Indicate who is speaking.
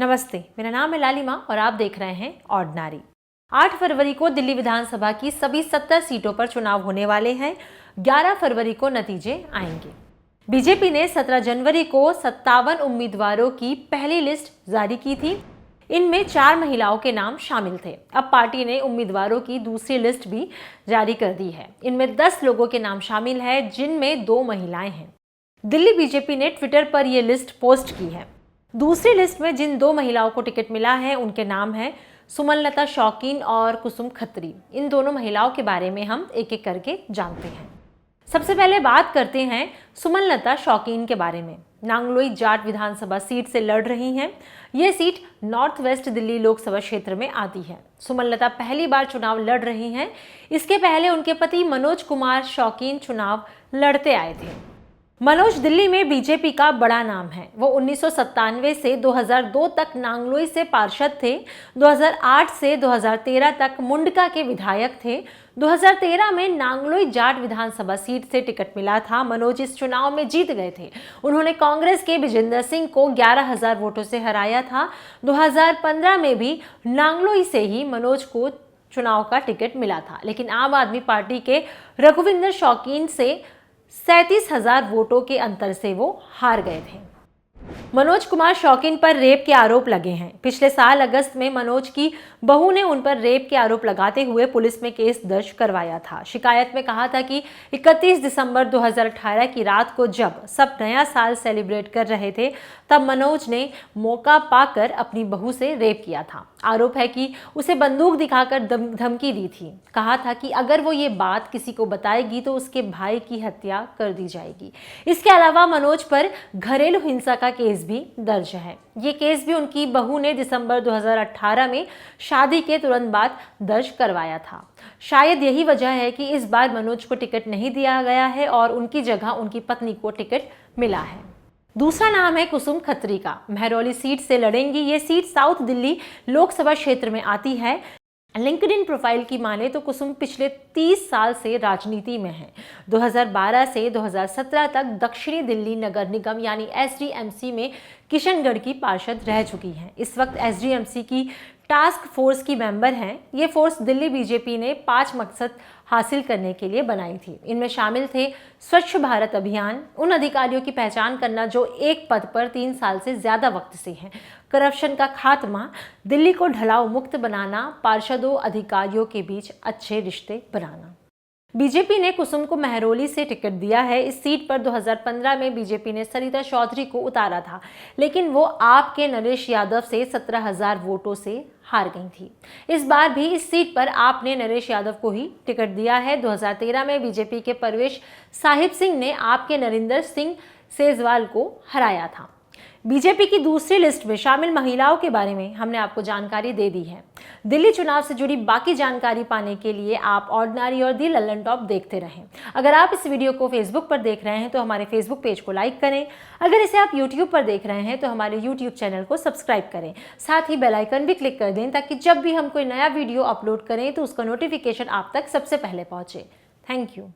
Speaker 1: नमस्ते, मेरा नाम है लालिमा और आप देख रहे हैं ऑर्डिनरी। 8 फरवरी को दिल्ली विधानसभा की सभी 70 सीटों पर चुनाव होने वाले हैं। 11 फरवरी को नतीजे आएंगे। बीजेपी ने 17 जनवरी को 57 उम्मीदवारों की पहली लिस्ट जारी की थी। इनमें 4 महिलाओं के नाम शामिल थे। अब पार्टी ने उम्मीदवारों की दूसरी लिस्ट भी जारी कर दी है। इनमें 10 लोगों के नाम शामिल है, जिनमें 2 महिलाएं हैं। दिल्ली बीजेपी ने ट्विटर पर यह लिस्ट पोस्ट की है। दूसरी लिस्ट में जिन 2 महिलाओं को टिकट मिला है उनके नाम हैं सुमनलता शौकीन और कुसुम खत्री। इन दोनों महिलाओं के बारे में हम एक एक करके जानते हैं। सबसे पहले बात करते हैं सुमनलता शौकीन के बारे में। नांगलोई जाट विधानसभा सीट से लड़ रही हैं। ये seat north west Delhi Lok Sabha क्षेत्र में आती है। सुमनलता पहली बार चुनाव लड़ रही हैं। इसके पहले उनके पति मनोज कुमार शौकीन चुनाव लड़ते आए थे। मनोज दिल्ली में बीजेपी का बड़ा नाम है। वो 1997 से 2002 तक नांगलोई से पार्षद थे। 2008 से 2013 तक मुंडका के विधायक थे। 2013 में नांगलोई जाट विधानसभा सीट से टिकट मिला था। मनोज इस चुनाव में जीत गए थे। उन्होंने कांग्रेस के विजेंद्र सिंह को 11,000 वोटों से हराया था। 2015 में भी नांगलोई से ही मनोज को चुनाव का टिकट मिला था, लेकिन आम आदमी पार्टी के रघुविंदर शौकीन से 37,000 वोटों के अंतर से वो हार गए थे। मनोज कुमार शौकीन पर रेप के आरोप लगे हैं। पिछले साल अगस्त में मनोज की बहू ने उन पर रेप के आरोप लगाते हुए पुलिस में केस दर्ज करवाया था। शिकायत में कहा था कि 31 दिसंबर 2018 की रात को जब सब नया साल सेलिब्रेट कर रहे थे, तब मनोज ने मौका पाकर अपनी बहू से रेप किया था। आरोप है कि उसे बंदूक दिखाकर धमकी दी थी। कहा था कि अगर वो ये बात किसी को बताएगी तो उसके भाई की हत्या कर दी जाएगी। इसके अलावा मनोज पर घरेलू हिंसा का केस भी दर्ज है। ये केस भी उनकी बहू ने दिसंबर 2018 में शादी के तुरंत बाद दर्ज करवाया था। शायद यही वजह है कि इस बार मनोज को टिकट नहीं दिया गया है और उनकी जगह उनकी पत्नी को टिकट मिला है। दूसरा नाम है कुसुम खत्री का। महरौली सीट से लड़ेंगी। ये सीट साउथ दिल्ली लोकसभा क्षेत्र में आती है। लिंक्डइन प्रोफाइल की माने तो कुसुम पिछले 30 साल से राजनीति में है। 2012 से 2017 तक दक्षिणी दिल्ली नगर निगम यानी SDMC में किशनगढ़ की पार्षद रह चुकी हैं। इस वक्त SDMC की टास्क फोर्स की मेंबर हैं। ये फोर्स दिल्ली बीजेपी ने 5 मकसद हासिल करने के लिए बनाई थी। इनमें शामिल थे स्वच्छ भारत अभियान, उन अधिकारियों की पहचान करना जो एक पद पर 3 साल से ज्यादा वक्त से हैं, करप्शन का खात्मा, दिल्ली को ढलाऊ मुक्त बनाना, पार्षदों अधिकारियों के बीच अच्छे रिश्ते बनाना। बीजेपी ने कुसुम को महरौली से टिकट दिया है। इस सीट पर 2015 में बीजेपी ने सरिता चौधरी को उतारा था, लेकिन वो आप के नरेश यादव से 17,000 वोटों से हार गई थी। इस बार भी इस सीट पर आपने नरेश यादव को ही टिकट दिया है। 2013 में बीजेपी के परवेश साहिब सिंह ने आपके नरिंदर सिंह सेजवाल को हराया था। बीजेपी की दूसरी लिस्ट में शामिल महिलाओं के बारे में हमने आपको जानकारी दे दी है। दिल्ली चुनाव से जुड़ी बाकी जानकारी पाने के लिए आप ऑर्डिनरी और दी लल्लन टॉप देखते रहें। अगर आप इस वीडियो को फेसबुक पर देख रहे हैं तो हमारे फेसबुक पेज को लाइक करें। अगर इसे आप यूट्यूब पर देख रहे हैं तो हमारे यूट्यूब चैनल को सब्सक्राइब करें। साथ ही बेल आइकन भी क्लिक कर दें ताकि जब भी हम कोई नया वीडियो अपलोड करें तो उसका नोटिफिकेशन आप तक सबसे पहले पहुंचे। Thank you.